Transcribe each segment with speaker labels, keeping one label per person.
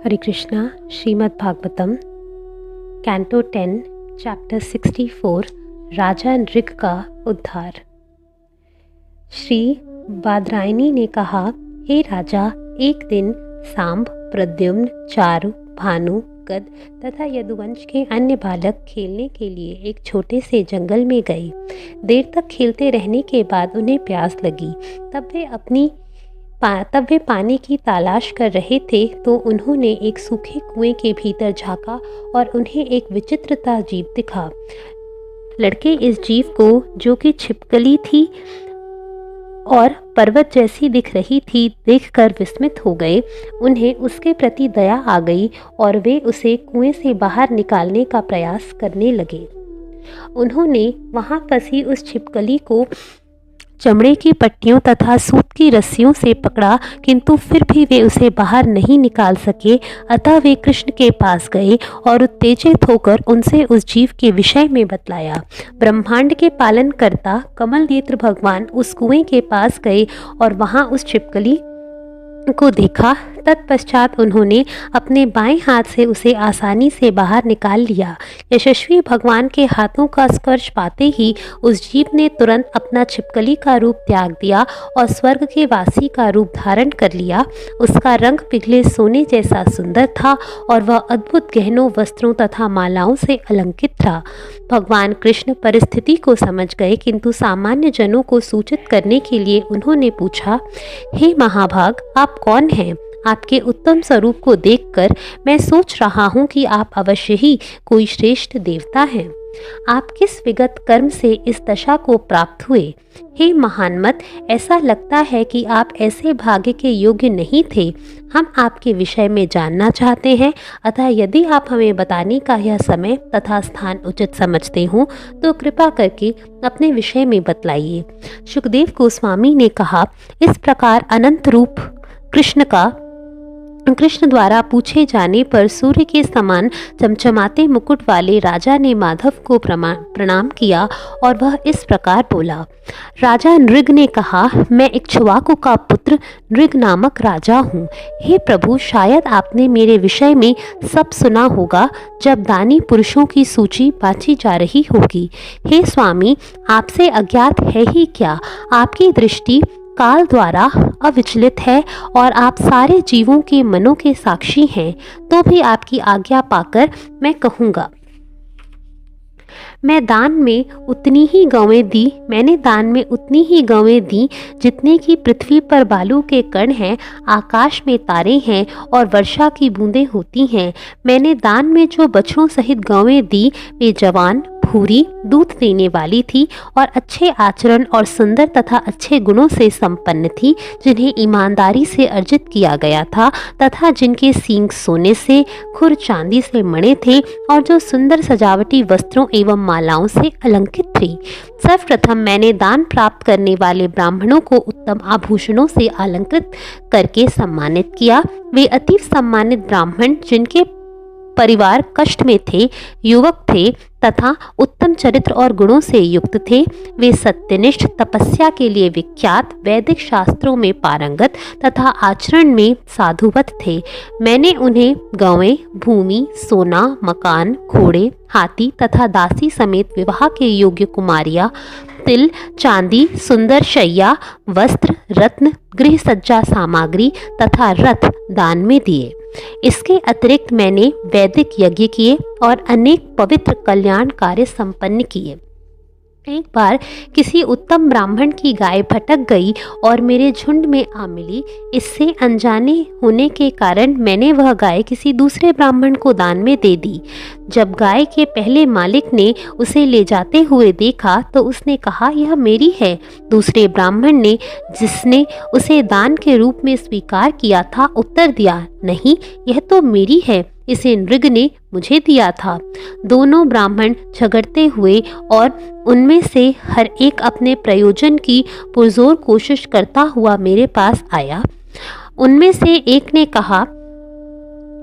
Speaker 1: हरे Krishna. Shrimad Bhagavatam canto 10 chapter 64 राजा नृग का उद्धार। श्री बादरायणी ने कहा, हे राजा, एक दिन सांब, प्रद्युम्न, चारु, भानु, गद तथा यदुवंश के अन्य बालक खेलने के लिए एक छोटे से जंगल में गए। देर तक खेलते रहने के बाद उन्हें प्यास लगी। तब वे पानी की तलाश कर रहे थे तो उन्होंने एक सूखे कुएं के भीतर झांका और उन्हें एक विचित्रता जीव दिखा। लड़के इस जीव को, जो कि छिपकली थी और पर्वत जैसी दिख रही थी, देखकर विस्मित हो गए। उन्हें उसके प्रति दया आ गई और वे उसे कुएं से बाहर निकालने का प्रयास करने लगे। उन्होंने वहां फंसी उस छिपकली को चमड़े की पट्टियों तथा सूत की रस्सियों से पकड़ा, किंतु फिर भी वे उसे बाहर नहीं निकाल सके। अतः वे कृष्ण के पास गए और उत्तेजित होकर उनसे उस जीव के विषय में बतलाया। ब्रह्मांड के पालनकर्ता कमल नेत्र भगवान उस कुएं के पास गए और वहां उस छिपकली को देखा। तत्पश्चात उन्होंने अपने बाएं हाथ से उसे आसानी से बाहर निकाल लिया। यशस्वी भगवान के हाथों का स्पर्श पाते ही उस जीव ने तुरंत अपना छिपकली का रूप त्याग दिया और स्वर्ग के वासी का रूप धारण कर लिया। उसका रंग पिघले सोने जैसा सुंदर था और वह अद्भुत गहनों, वस्त्रों तथा मालाओं से अलंकृत था। भगवान कृष्ण परिस्थिति को समझ गए, किंतु सामान्य जनों को सूचित करने के लिए उन्होंने पूछा, हे महाभाग, आप कौन हैं? आपके उत्तम स्वरूप को देखकर मैं सोच रहा हूँ कि आप अवश्य ही कोई श्रेष्ठ देवता हैं। आप किस विगत कर्म से इस दशा को प्राप्त हुए? हे महानमत, ऐसा लगता है कि आप ऐसे भाग्य के योग्य नहीं थे। हम आपके विषय में जानना चाहते हैं, अतः यदि आप हमें बताने का यह समय तथा स्थान उचित समझते हो तो कृपा करके अपने विषय में बतलाइए। सुखदेव गोस्वामी ने कहा, इस प्रकार अनंत रूप कृष्ण द्वारा पूछे जाने पर सूर्य के समान चमचमाते मुकुट वाले राजा ने माधव को प्रणाम किया और वह इस प्रकार बोला। राजा नृग ने कहा, मैं इक्ष्वाकु का पुत्र नृग नामक राजा हूँ। हे प्रभु, शायद आपने मेरे विषय में सब सुना होगा जब दानी पुरुषों की सूची बांची जा रही होगी। हे स्वामी, आपसे अज्ञात है ही क्या? आपकी दृष्टि काल द्वारा अविचलित है और आप सारे जीवों के मनों के साक्षी हैं। तो भी आपकी आज्ञा पाकर मैं कहूँगा, मैंने दान में उतनी ही गवें दी जितने की पृथ्वी पर बालू के कण हैं, आकाश में तारे हैं और वर्षा की बूंदें होती हैं। मैंने दान में जो बछड़ों सहित गवें दी, वे जवान, भूरी, दूध देने वाली थी और अच्छे आचरण और सुंदर तथा अच्छे गुणों से संपन्न थी, जिन्हें ईमानदारी से अर्जित किया गया था तथा जिनके सींग सोने से, खुर चांदी से मणे थे और जो सुंदर सजावटी वस्त्रों एवं मालाओं से अलंकृत थी। सर्वप्रथम मैंने दान प्राप्त करने वाले ब्राह्मणों को उत्तम आभूषणों से अलंकृत करके सम्मानित किया। वे अति सम्मानित ब्राह्मण, जिनके परिवार कष्ट में थे, युवक थे तथा उत्तम चरित्र और गुणों से युक्त थे। वे सत्यनिष्ठ, तपस्या के लिए विख्यात, वैदिक शास्त्रों में पारंगत तथा आचरण में साधुवत थे। मैंने उन्हें गवें, भूमि, सोना, मकान, घोड़े, हाथी तथा दासी समेत विवाह के योग्य कुमारियां, तिल, चांदी, सुंदर शैया, वस्त्र, रत्न, गृह सज्जा सामग्री तथा रथ दान में दिए। इसके अतिरिक्त मैंने वैदिक यज्ञ किए और अनेक पवित्र कल्याण कार्य संपन्न किए। एक बार किसी उत्तम ब्राह्मण की गाय भटक गई और मेरे झुंड में आ मिली। इससे अनजाने होने के कारण मैंने वह गाय किसी दूसरे ब्राह्मण को दान में दे दी। जब गाय के पहले मालिक ने उसे ले जाते हुए देखा तो उसने कहा, यह मेरी है। दूसरे ब्राह्मण ने, जिसने उसे दान के रूप में स्वीकार किया था, उत्तर दिया, नहीं, यह तो मेरी है, इसे नृग ने मुझे दिया था। दोनों ब्राह्मण झगड़ते हुए और उनमें से हर एक अपने प्रयोजन की पुरजोर कोशिश करता हुआ मेरे पास आया। उनमें से एक ने कहा,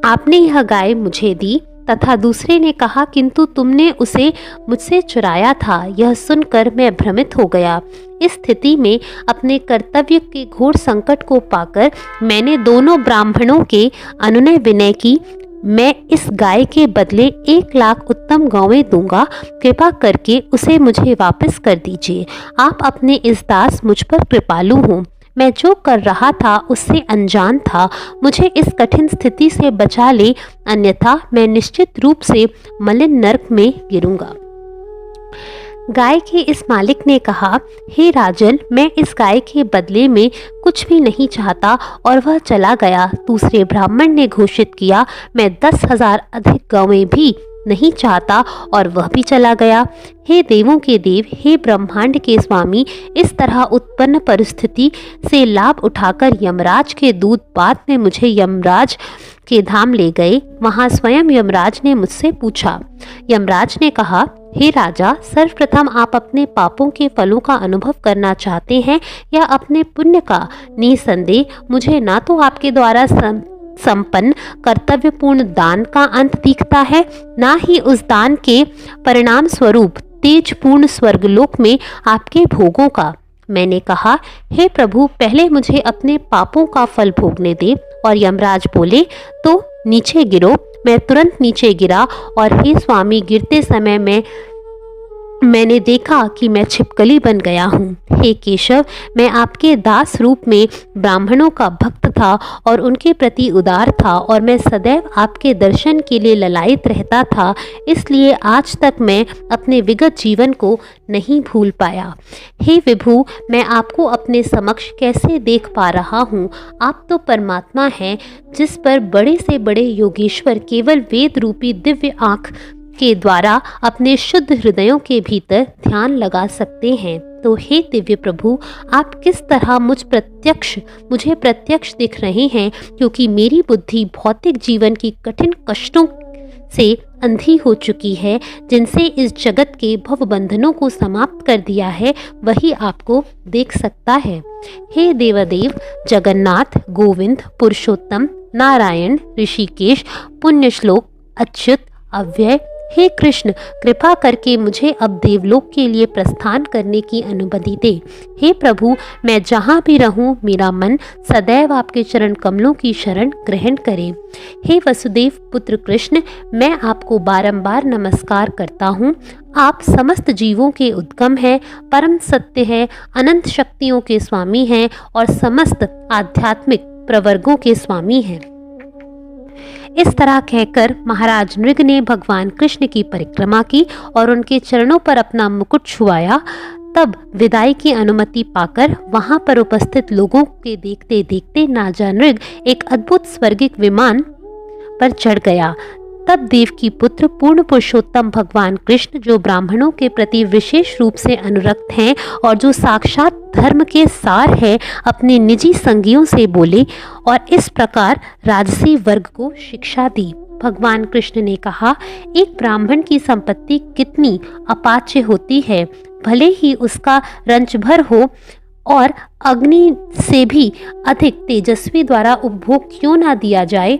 Speaker 1: आपने यह गाय मुझे दी, तथा दूसरे ने कहा, किंतु तुमने उसे मुझसे चुराया था। यह सुनकर मैं भ्रमित हो गया। इस स्थिति में अपने कर्तव्य के घोर संकट को पाकर मैंने दोनों ब्राह्मणों के अनुनय विनय की। मैं इस गाय के बदले 1 लाख उत्तम गौवें दूंगा, कृपा करके उसे मुझे वापस कर दीजिए। आप अपने इस दास मुझ पर कृपालु हों। मैं जो कर रहा था उससे अनजान था। मुझे इस कठिन स्थिति से बचा ले, अन्यथा मैं निश्चित रूप से मलिन नरक में गिरूंगा। गाय के इस मालिक ने कहा, हे राजन, मैं इस गाय के बदले में कुछ भी नहीं चाहता, और वह चला गया। दूसरे ब्राह्मण ने घोषित किया, मैं 10,000 अधिक गौवें भी नहीं चाहता, और वह भी चला गया। हे देवों के देव, हे ब्रह्मांड के स्वामी, इस तरह उत्पन्न परिस्थिति से लाभ उठाकर यमराज के दूत बाद में मुझे यमराज के धाम ले गए। वहां स्वयं यमराज ने मुझसे पूछा। यमराज ने कहा, हे राजा, सर्वप्रथम आप अपने पापों के फलों का अनुभव करना चाहते हैं या अपने पुण्य का? निसंदेह मुझे ना तो आपके द्वारा संपन्न कर्तव्यपूर्ण दान का अंत दिखता है, ना ही उस दान के परिणाम स्वरूप तेजपूर्ण स्वर्गलोक में आपके भोगों का। मैंने कहा, हे प्रभु, पहले मुझे अपने पापों का फल भोगने दे। और यमराज बोले, तो नीचे गिरो। मैं तुरंत नीचे गिरा, और हे स्वामी, गिरते समय मैंने देखा कि मैं छिपकली बन गया हूँ। हे केशव, मैं आपके दास रूप में ब्राह्मणों का भक्त था और उनके प्रति उदार था, और मैं सदैव आपके दर्शन के लिए ललायित रहता था। इसलिए आज तक मैं अपने विगत जीवन को नहीं भूल पाया। हे विभु, मैं आपको अपने समक्ष कैसे देख पा रहा हूँ? आप तो परमात्मा हैं, जिस पर बड़े से बड़े योगेश्वर केवल वेद रूपी दिव्य आँख के द्वारा अपने शुद्ध हृदयों के भीतर ध्यान लगा सकते हैं। तो हे दिव्य प्रभु, आप किस तरह मुझे प्रत्यक्ष दिख रहे हैं, क्योंकि मेरी बुद्धि भौतिक जीवन की कठिन कष्टों से अंधी हो चुकी है, जिनसे इस जगत के भवबंधनों को समाप्त कर दिया है, वही आपको देख सकता है। हे देवदेव, जगन्नाथ, गोविंद, पुरुषोत्तम, नारायण, ऋषिकेश, पुण्यश्लोक, अच्युत, अव्यय, हे कृष्ण, कृपा करके मुझे अब देवलोक के लिए प्रस्थान करने की अनुमति दे। हे प्रभु, मैं जहाँ भी रहूँ, मेरा मन सदैव आपके चरण कमलों की शरण ग्रहण करे। हे वसुदेव पुत्र कृष्ण, मैं आपको बारंबार नमस्कार करता हूँ। आप समस्त जीवों के उद्गम हैं, परम सत्य है, अनंत शक्तियों के स्वामी हैं, और समस्त आध्यात्मिक प्रवर्गों के स्वामी हैं। इस तरह कहकर महाराज नृग ने भगवान कृष्ण की परिक्रमा की और उनके चरणों पर अपना मुकुट छुआया। तब विदाई की अनुमति पाकर वहां पर उपस्थित लोगों के देखते देखते नाजा नृग एक अद्भुत स्वर्गिक विमान पर चढ़ गया। तब देव की पुत्र पूर्ण पुरुषोत्तम भगवान कृष्ण, जो ब्राह्मणों के प्रति विशेष रूप से अनुरक्त हैं और जो साक्षात धर्म के सार है, अपने निजी संगियों से बोले और इस प्रकार राजसी वर्ग को शिक्षा दी। भगवान कृष्ण ने कहा, एक ब्राह्मण की संपत्ति कितनी अपाच्य होती है, भले ही उसका रंच भर हो और अग्नि से भी अधिक तेजस्वी द्वारा उपभोग क्यों ना दिया जाए,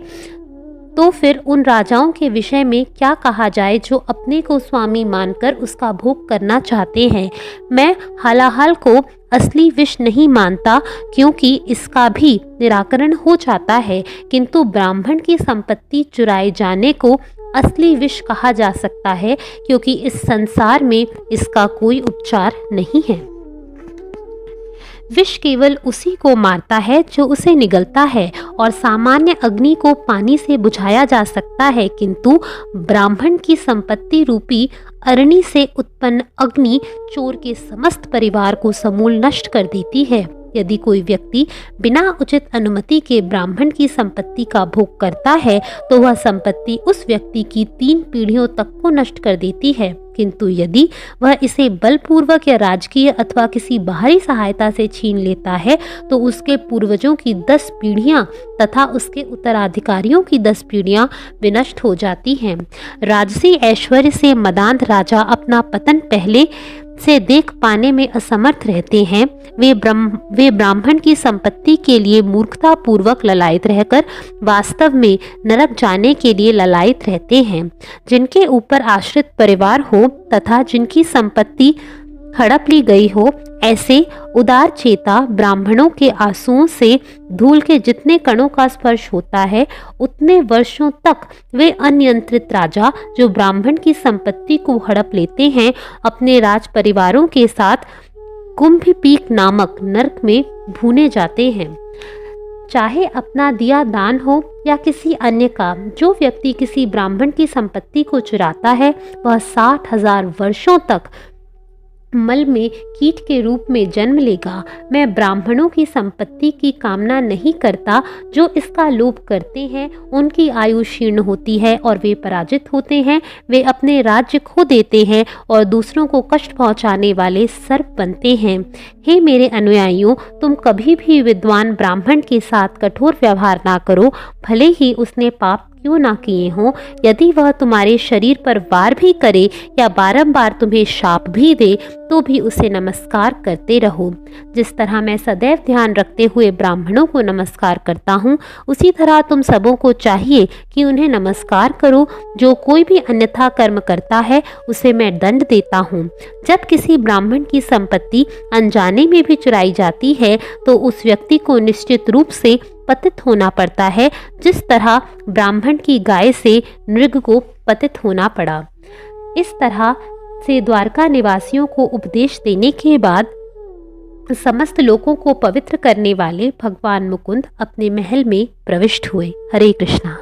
Speaker 1: तो फिर उन राजाओं के विषय में क्या कहा जाए जो अपने को स्वामी मानकर उसका भोग करना चाहते हैं। मैं हलाहल को असली विष नहीं मानता, क्योंकि इसका भी निराकरण हो जाता है, किंतु ब्राह्मण की संपत्ति चुराए जाने को असली विष कहा जा सकता है, क्योंकि इस संसार में इसका कोई उपचार नहीं है। विष केवल उसी को मारता है जो उसे निगलता है, और सामान्य अग्नि को पानी से बुझाया जा सकता है, किंतु ब्राह्मण की संपत्ति रूपी अरणि से उत्पन्न अग्नि चोर के समस्त परिवार को समूल नष्ट कर देती है। यदि कोई व्यक्ति बिना उचित अनुमति के ब्राह्मण की संपत्ति का भोग करता है, तो वह संपत्ति उस व्यक्ति की 3 पीढ़ियों तक को नष्ट कर देती है, किंतु यदि वह इसे बलपूर्वक या राजकीय अथवा किसी बाहरी सहायता से छीन लेता है, तो उसके पूर्वजों की 10 पीढ़ियां तथा उसके उत्तराधिकारियों की 10 पीढ़ियां विनष्ट हो जाती हैं। राजसी ऐश्वर्य से मदांध राजा अपना पतन पहले से देख पाने में असमर्थ रहते हैं। वे ब्राह्मण की संपत्ति के लिए मूर्खता पूर्वक ललायित रहकर वास्तव में नरक जाने के लिए ललायित रहते हैं। जिनके ऊपर आश्रित परिवार हो तथा जिनकी संपत्ति हड़प ली गई हो, ऐसे उदार चेता ब्राह्मणों के आंसुओं से धूल के जितने कणों का स्पर्श होता है, उतने वर्षों तक वे अनियंत्रित राजा जो ब्राह्मण की संपत्ति को हड़प लेते हैं, अपने राज परिवारों के साथ कुंभीपीक नामक नरक में भूने जाते हैं। चाहे अपना दिया दान हो या किसी अन्य का, जो व्यक्ति किसी ब्राह्मण की संपत्ति को चुराता है, वह 60,000 वर्षों तक मल में कीट के रूप में जन्म लेगा। मैं ब्राह्मणों की संपत्ति की कामना नहीं करता। जो इसका लोभ करते हैं उनकी आयु क्षीण होती है और वे पराजित होते हैं। वे अपने राज्य खो देते हैं और दूसरों को कष्ट पहुंचाने वाले सर्प बनते हैं। हे मेरे अनुयायियों, तुम कभी भी विद्वान ब्राह्मण के साथ कठोर व्यवहार ना करो, भले ही उसने पाप क्यों ना किए हों। यदि वह तुम्हारे शरीर पर वार भी करे या बारंबार तुम्हें शाप भी दे, तो भी उसे नमस्कार करते रहो। जिस तरह मैं सदैव ध्यान रखते हुए ब्राह्मणों को नमस्कार करता हूँ, उसी तरह तुम सबों को चाहिए कि उन्हें नमस्कार करो। जो कोई भी अन्यथा कर्म करता है, उसे मैं दंड देता हूँ। जब किसी ब्राह्मण की संपत्ति अनजाने में भी चुराई जाती है, तो उस व्यक्ति को निश्चित रूप से पतित होना पड़ता है, जिस तरह ब्राह्मण की गाय से नृग को पतित होना पड़ा। इस तरह से द्वारका निवासियों को उपदेश देने के बाद समस्त लोगों को पवित्र करने वाले भगवान मुकुंद अपने महल में प्रविष्ट हुए। हरे कृष्णा।